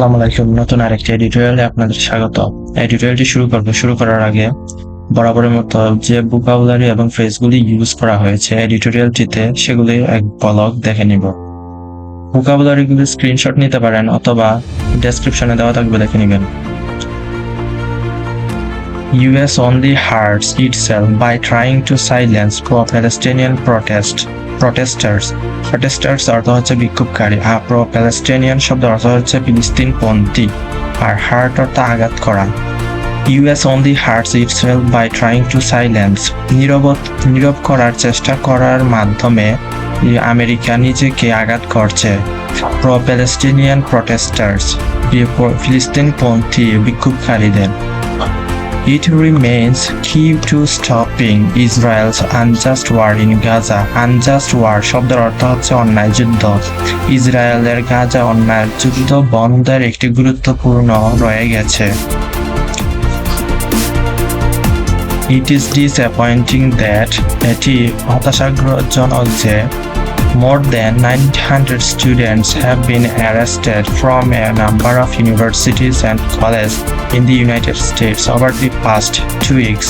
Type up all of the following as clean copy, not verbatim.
আসসালামু আলাইকুম। নতুন আরেকটি এডিটোরিয়ালে আপনাদের স্বাগত। এডিটোরিয়ালটি শুরু করার আগে বরাবরের মতো যে ভোকাবুলারি এবং ফ্রেজগুলি ইউজ করা হয়েছে এডিটোরিয়ালটিতে সেগুলি এক ঝলক দেখে নিব। ভোকাবুলারিগুলি স্ক্রিনশট নিতে পারেন অথবা ডেসক্রিপশনে দেওয়া থাকবে, দেখে নেবেন। US only hurts itself by trying to silence pro-Palestinian protesters অর্থ হচ্ছে বিক্ষোভকারী, আর pro-Palestinian শব্দ অর্থ হচ্ছে ফিলিস্তিনপন্থী, আর হার্ট অর্থ আঘাত করা। US only hurts itself by trying to silence নীরব করার চেষ্টা করার মাধ্যমে আমেরিকা নিজেকে আঘাত করছে। pro-Palestinian protesters ফিলিস্তিনপন্থী বিক্ষোভকারীদের। It remains key to stopping Israel's unjust war in Gaza. Unjust war শব্দের অর্থ হচ্ছে অন্যায় যুদ্ধ। ইসরায়েলের গাজা অন্যায় যুদ্ধ বন্ধের একটি গুরুত্বপূর্ণ রয়ে গেছে। It is disappointing that এটি হতাশাজনক যে more than 900 students have been arrested from a number of universities and colleges in the United States over the past 2 weeks.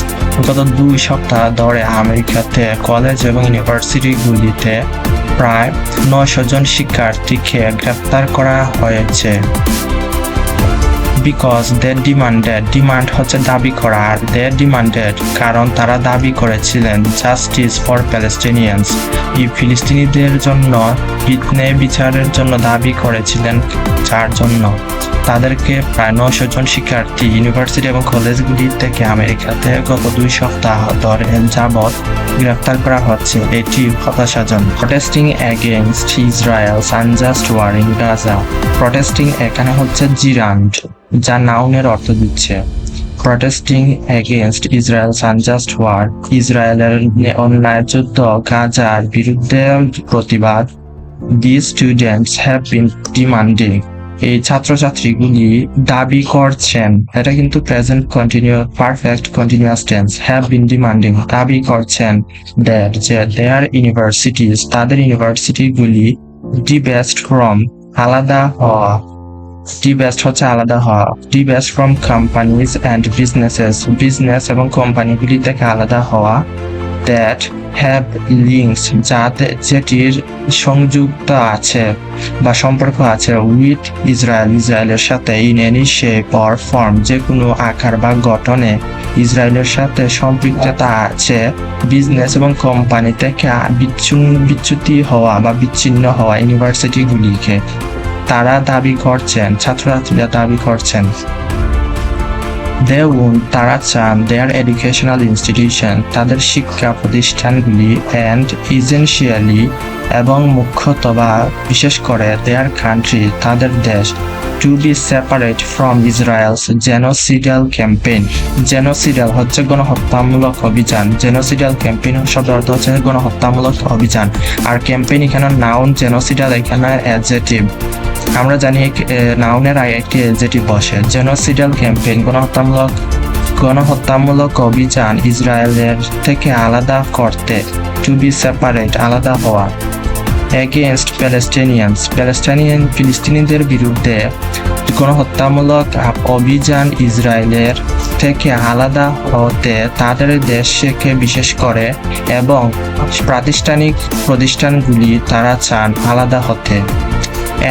গত 2 সপ্তাহ ধরে আমেরিকাতে কলেজ এবং ইউনিভার্সিটিগুলিতে প্রায় 900 জন শিক্ষার্থীকে গ্রেপ্তার করা হয়েছে। Because they demand হচ্ছে দাবি করা, আর they demanded কারণ তারা দাবি করেছিলেন justice for Palestinians, ফিলিস্তিনিদের জন্য ন্যায় বিচারের জন্য দাবি করেছিলেন, যার জন্য তাদেরকে প্রায় 900 জন শিক্ষার্থী ইউনিভার্সিটি এবং কলেজগুলি থেকে আমেরিকাতে গত 2 সপ্তাহ ধরে যাবৎ গ্রেফতার করা হচ্ছে। এটি হতাশাজনক। Protesting against Israel's unjust war in Gaza. Protesting এখানে হচ্ছে জিরান্ড, যা নাউনের অর্থ দিচ্ছে। Protesting against Israel's unjust war, ইসরায়েলের অন্যায় যুদ্ধ গাজার বিরুদ্ধে প্রতিবাদ। These students have been demanding, এই ছাত্রছাত্রীগুলি দাবি করছেন, এটা কিন্তু present perfect continuous tense, have been demanding দাবি করছেন, দ্যাট যে দেয়ার ইউনিভার্সিটিজ তাদের ইউনিভার্সিটিগুলি ডিবেস্ট ফ্রম আলাদা হওয়া, ডিবেস্ট হচ্ছে আলাদা হওয়া, ডিবেস্ট ফ্রম কোম্পানিজ অ্যান্ড বিজনেস এবং কোম্পানিগুলি থেকে আলাদা হওয়া, দ্যাট হ্যাভ লিঙ্কস যেটির সংযুক্ত আছে বা সম্পর্ক আছে উইথ ইসরায়েলের সাথে, in any shape or form যে কোনো আকার বা গঠনে ইসরায়েলের সাথে সম্পৃক্ততা আছে, বিজনেস এবং কোম্পানি থেকে বিচ্যুতি হওয়া বা বিচ্ছিন্ন হওয়া ইউনিভার্সিটিগুলিকে তারা দাবি করছেন, ছাত্রছাত্রীরা দাবি করছেন। তারা চান দেয়ার এডুকেশনাল ইনস্টিটিউশন তাদের শিক্ষা প্রতিষ্ঠানগুলি অ্যান্ড ইসেনশিয়ালি এবং মুখ্যত বা বিশেষ করে দেয়ার কান্ট্রি তাদের দেশ to be separate from Israel's genocidal campaign. Genocidal হচ্ছে গণহত্যামূলক অভিযান, জেনোসিডাল ক্যাম্পেইন শব্দ অর্থ হচ্ছে গণহত্যামূলক অভিযান, আর ক্যাম্পেইন এখানে নাউন, জেনোসিডাল এখানে অ্যাডজেক্টিভ। আমরা জানি নাউনের আগে একটি অ্যাডজেক্টিভ বসে। জেনোসিডাল ক্যাম্পেইন গণহত্যামূলক অভিযান ইসরায়েলের থেকে আলাদা করতে, টু বি সেপারেট আলাদা হওয়া। এগেইনস্ট ফিলিস্তিনিদের বিরুদ্ধে গণহত্যামূলক অভিযান ইসরায়েলের থেকে আলাদা হতে তাদের দেশকে বিশেষ করে এবং প্রাতিষ্ঠানিক প্রতিষ্ঠানগুলি তারা চান আলাদা হতে।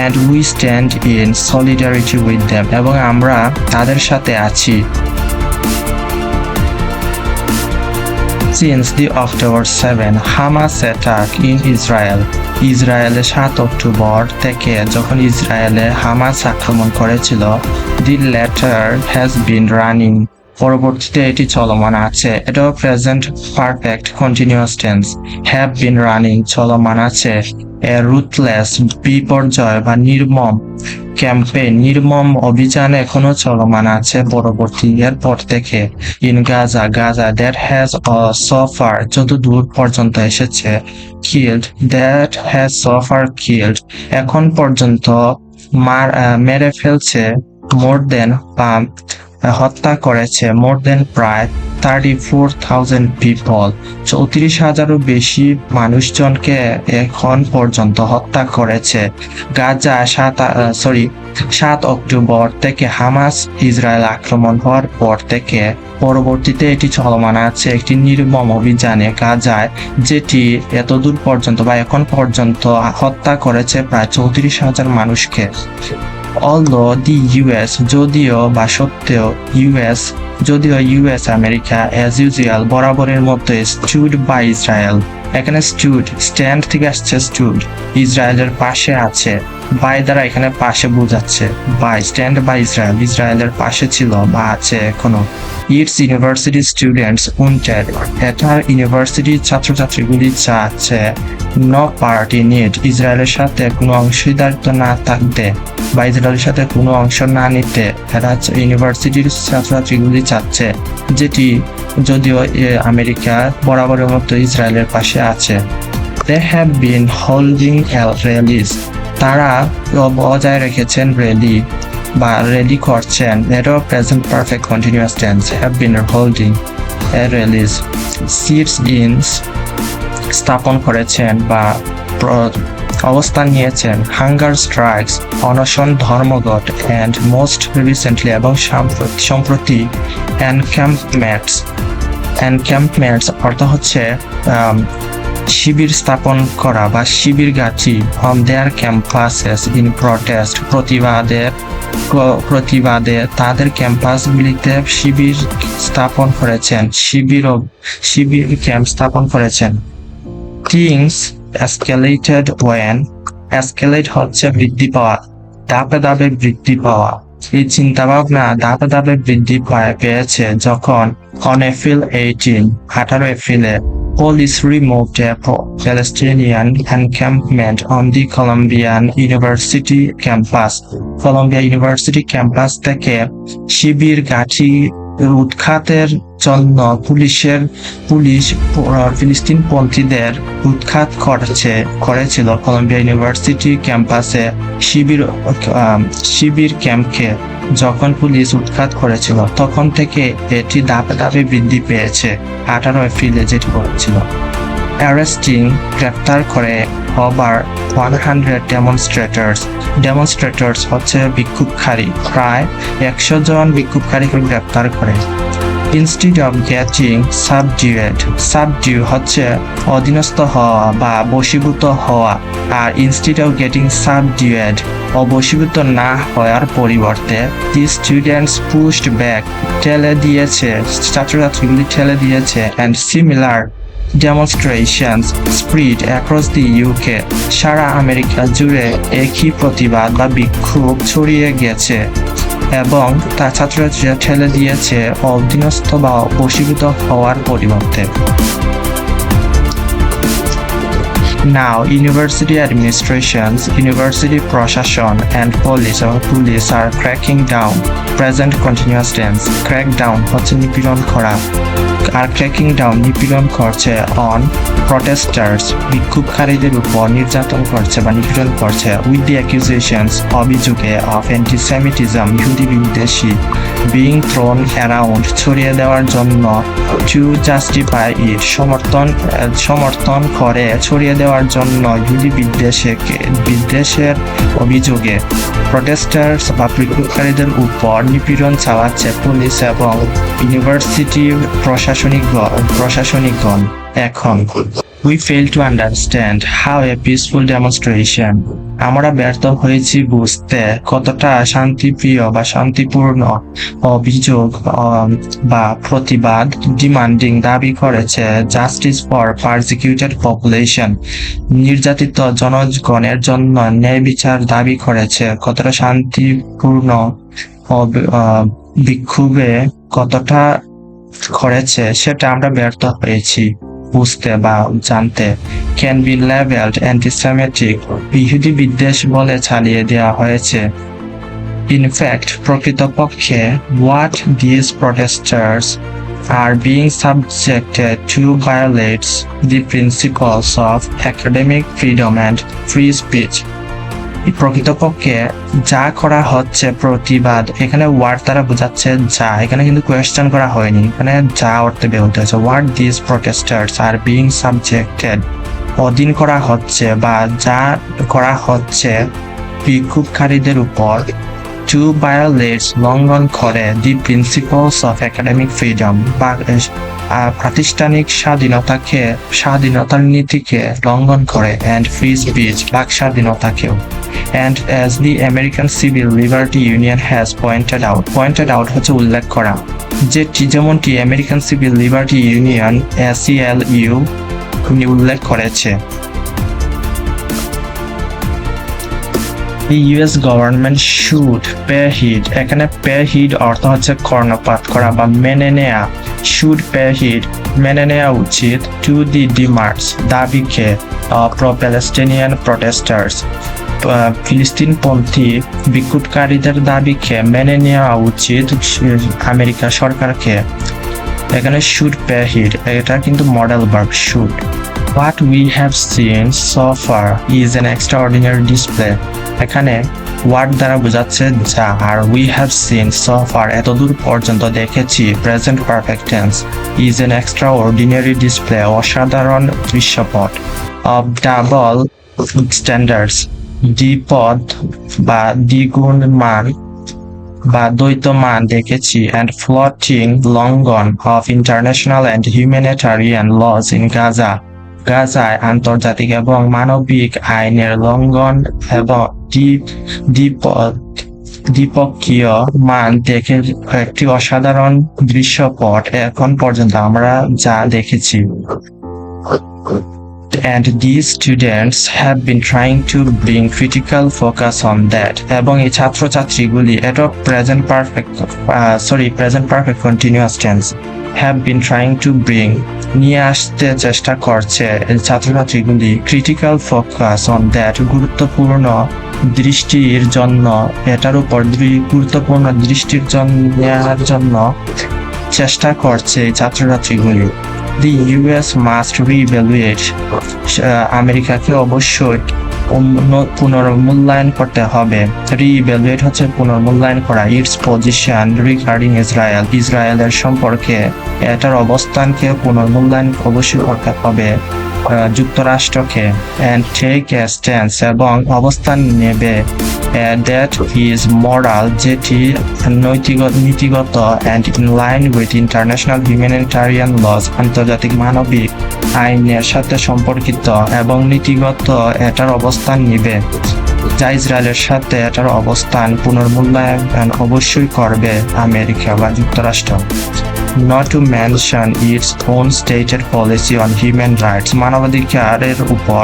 And we stand in solidarity with them, এবং আমরা তাদের সাথে আছি। Since the October 7 Hamas attack in Israel, ইসরায়েলে 7 অক্টোবর থেকে যখন ইসরায়েলে হামাস আক্রমণ করেছিল, the latter has been running, পরবর্তীতে এটি চলমান আছে। এটাও present perfect continuous tense, have been running চলমান আছে। এ রুথলেস বিপর্যয় বা নির্মম ক্যাম্পেইন নির্মম অভিযান এখনো চলমান আছে পরবর্তী এরপর থেকে। ইন গাজা দ্যাট হ্যাজ সফার যত দূর পর্যন্ত এসেছে, কিল্ড দ্যাট হ্যাজ সফার কিল্ড এখন পর্যন্ত মেরে ফেলছে, মোর দেন হত্যা করেছে মোর দেন প্রায় 34,000 পিপল। 34,000-ও বেশি মানুষজনকে এখন পর্যন্ত হত্যা করেছে। গাজা 7 অক্টোবর থেকে হামাস ইসরায়েল আক্রমণ হওয়ার পর থেকে পরবর্তীতে এটি চলমান আছে একটি নির্মম অভিযানে গাজায়, যেটি এতদূর পর্যন্ত বা এখন পর্যন্ত হত্যা করেছে প্রায় 34,000 মানুষকে। Although the US যদিও ইউএস আমেরিকা as usual বরাবরের মতো stood by ইসরায়েল। এখানে স্ট্যান্ড থেকে আসছে স্টুড, ইসরায়েলের পাশে আছে। বাই দ্বারা এখানে পাশে বোঝাচ্ছে, স্ট্যান্ড বাই ইসরায়েলের পাশে ছিল বা আছে এখনো। ইটস ইউনিভার্সিটি স্টুডেন্টস ওয়ান্টেড, এটার ইউনিভার্সিটির ছাত্রছাত্রীগুলি চাচ্ছে নো পার্ট ইন ইট, ইসরায়েলের সাথে কোনো অংশীদারিত্ব না থাকতে বা ইসরায়েলের সাথে কোনো অংশ না নিতে। এটা ইউনিভার্সিটির ছাত্রছাত্রীগুলি চাচ্ছে, যেটি যদিও আমেরিকা বরাবরের মতো ইসরায়েলের পাশে আছে। They have been holding rallies, তারা বজায় রেখেছেন রেলি করছেন। এরও present perfect continuous tense, have been holding rallies। Sit-ins স্থাপন করেছেন বা অবস্থান নিয়েছেন। হাঙ্গার স্ট্রাইকস অনশন ধর্মঘট, অ্যান্ড মোস্ট রিসেন্টলি এবং সম্প্রতি এনক্যাম্পমেন্টস অর্থ হচ্ছে শিবির স্থাপন করা বা শিবির গাছি on their campuses in protest, প্রতিবাদে তাদের ক্যাম্পাসগুলিতে শিবির স্থাপন করেছেন, শিবির ক্যাম্প স্থাপন করেছেন। থিংস escalated when, escalate হচ্ছে বৃদ্ধি পাওয়া, ধাপে বৃদ্ধি পাওয়া। এই চিন্তাভাবনা ধাপে বৃদ্ধি পেয়েছে যখন on April 18 এপ্রিলে police removed a Palestinian encampment on the Columbia University campus থেকে শিবির গাছি উৎখাতের জন্য পুলিশ ফিলিস্তিনপন্থীদের উৎখাত করেছিল কলম্বিয়া ইউনিভার্সিটি ক্যাম্পাসে শিবির ক্যাম্পকে। যখন পুলিশ উৎখাত করেছিল তখন থেকে এটি ধাপে বৃদ্ধি পেয়েছে 18 এপ্রিলে যেটি করেছিল। অ্যারেস্টিং গ্রেপ্তার করে ওভার 100 ডেমনস্ট্রেটর্স হচ্ছে বিক্ষোভকারী, প্রায় 100 জন বিক্ষোভকারীকে গ্রেপ্তার করে। ইনস্টিড অফ গেটিং সাবডিউ হচ্ছে অধীনস্থ হওয়া বা বশীভূত হওয়া, আর ইনস্টিড অফ গেটিং সাবডিউড বশীভূত না হওয়ার পরিবর্তে দি স্টুডেন্টস পুশড ব্যাক ছাত্রছাত্রীগুলি ঠেলে দিয়েছে। And similar demonstrations spread across the UK, সারা আমেরিকা জুড়ে একই প্রতিবাদ বা বিক্ষোভ ছড়িয়ে গেছে এবং তা ছাত্রছাত্রীরা ঠেলে দিয়েছে অধীনস্থ বা বশীভূত হওয়ার পরিবর্তে। Now, university administrations, university প্রশাসন and police are cracking down, present continuous tense, crack down হচ্ছে নিপীড়ন করা, আর ক্র্যাকিং ডাউন নিপীড়ন করছে অন প্রটেস্টার্স বিক্ষোভকারীদের উপর নির্যাতন করছে বা নিপীড়ন করছে। উইথ দি অ্যাকিউজেশনস অভিযোগে অফ অ্যান্টিসেমিটিজম ইহুদি বিদ্বেষী বিং থ্রোন অ্যারাউন্ড ছড়িয়ে দেওয়ার জন্য, টু জাস্টিফাই ইট সমর্থন করে ছড়িয়ে দেওয়ার জন্য ইহুদি বিদ্বেষের অভিযোগে প্রটেস্টার্স বা বিক্ষোভকারীদের উপর নিপীড়ন চালাচ্ছে পুলিশ এবং ইউনিভার্সিটি প্রশাসনিকগণ। এখন we fail to understand how a peaceful demonstration, আমরা ব্যর্থ হয়েছি বুঝতে কতটা শান্তিপ্রিয় বা শান্তিপূর্ণ অভিযোগ বা প্রতিবাদ ডিমান্ডিং দাবি করেছে জাস্টিস ফর পারসিকিউটেড পপুলেশন, নির্যাতিত জনগণের জন্য ন্যায় বিচার দাবি করেছে, কতটা শান্তিপূর্ণ বিক্ষোভে কতটা করেছে সেটা আমরা ব্যর্থ হয়েছি বুঝতে বা জানতে। ক্যান বি লেভেলড অ্যান্টিসেমিটিক, ইহুদি বিদ্বেষ বলে চালিয়ে দেওয়া হয়েছে। ইনফ্যাক্ট প্রকৃতপক্ষে what these protesters are being subjected to violates the principles of academic freedom and free speech. প্রকৃতপক্ষে যা করা হচ্ছে প্রতিবাদ, এখানে ওয়ার্ড দ্বারা বোঝাচ্ছে যা, এখানে কিন্তু কোয়েশ্চেন করা হয়নি, এখানে যা অর্থে ব্যবহৃত হয়েছে। What this protesters are being subjected, অধীন করা হচ্ছে বা যা করা হচ্ছে বিক্ষোভকারীদের উপর, টু ভায়োলেটস, লঙ্ঘন করে, দি প্রিন্সিপালস অফ একাডেমিক ফ্রিডম, বা প্রাতিষ্ঠানিক স্বাধীনতার নীতিকে লঙ্ঘন করে, অ্যান্ড ফ্রি স্পিচ, বাক স্বাধীনতাকেও। And as the American Civil Liberty Union has pointed out হচ্ছে উল্লেখ করা, যেমনটি American civil liberty union ACLU উল্লেখ করেছে। The US government should pay heed, এখানে pay heed অর্থ হচ্ছে কর্ণপাত করা বা মেনে নেয়া, should pay heed মেনে নেওয়া উচিত, to the demands, দাবিকে, pro-Palestinian protesters, ফিলিস্তিনপন্থী বিক্ষোভকারীদের দাবিকে মেনে নেওয়া উচিত আমেরিকা সরকারকে। এখানে should pay heed, এটা কিন্তু modal verb should। What we have seen so far is an extraordinary display, এখানে what দ্বারা বোঝাচ্ছে যা, আর we have seen so far এতদূর পর্যন্ত দেখেছি, present perfect tense, is an extraordinary display অসাধারণ দৃশ্যপট, of double standards, দ্বিপদ বা দ্বিগুণ মান বা দ্বৈত মান দেখেছি, and flouting লঙ্ঘন of international and humanitarian laws in গাজায় আন্তর্জাতিক এবং মানবিক আইনের লঙ্ঘন এবং দ্বিপক্ষীয় মান দেখে একটি অসাধারণ দৃশ্যপট এখন পর্যন্ত আমরা যা দেখেছি। And these students have been trying to bring critical focus on that, এবং এই ছাত্রছাত্রীগুলি, এটা present perfect continuous tense, have been trying to bring নিয়ে আসতে চেষ্টা করছে এই ছাত্রছাত্রীগুলি, critical focus on that গুরুত্বপূর্ণ দৃষ্টির জন্য, এটার উপর গুরুত্বপূর্ণ দৃষ্টির নেওয়ার জন্য চেষ্টা করছে এই ছাত্রছাত্রীগুলি। The US must reevaluate, আমেরিকাকে অবশ্যই পুনর্মূল্যায়ন করতে হবে। রিইভ্যালুয়েট হচ্ছে পুনর্মূল্যায়ন করা, ইটস পজিশন রিগার্ডিং ইসরায়েলের সম্পর্কে এটার অবস্থানকে পুনর্মূল্যায়ন অবশ্যই করতে হবে যুক্তরাষ্ট্রকে, and take a stance এবং অবস্থান নেবে, that is moral যেটি নীতিগত, and in line with international humanitarian laws আন্তর্জাতিক মানবিক আইনের সাথে সম্পর্কিত এবং নীতিগত, এটার অবস্থান নিবে যা ইসরায়েলের সাথে এটার অবস্থান পুনর্মূল্যায়ন অবশ্যই করবে আমেরিকা বা যুক্তরাষ্ট্র। Not to mention its own stated policy on human rights, মানবাধিকারের উপর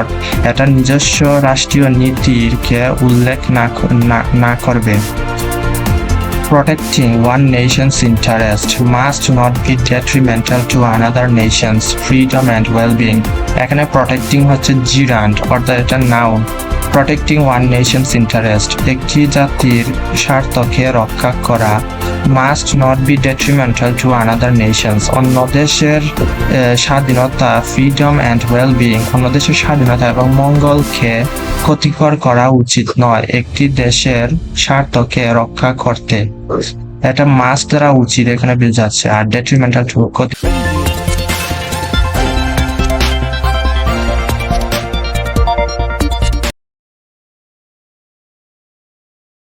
এটার নিজস্ব রাষ্ট্রীয় নীতিকে উল্লেখ না করবে। Protecting one nation's interest must not be detrimental to another nation's freedom and well-being, এখানে protecting হচ্ছে gerund অর্থাৎ এটা noun। Protecting one nation's interest, একটি জাতির স্বার্থকে রক্ষা করা, must not be detrimental to another nations, অন্য দেশের স্বাধীনতা, freedom and well-being, অন্য দেশের স্বাধীনতা এবং মঙ্গলকে ক্ষতিকর করা উচিত নয় একটি দেশের স্বার্থকে রক্ষা করতে। এটা মাস্ট দ্বারা উচিত এখানে বোঝাচ্ছে, আর detrimental to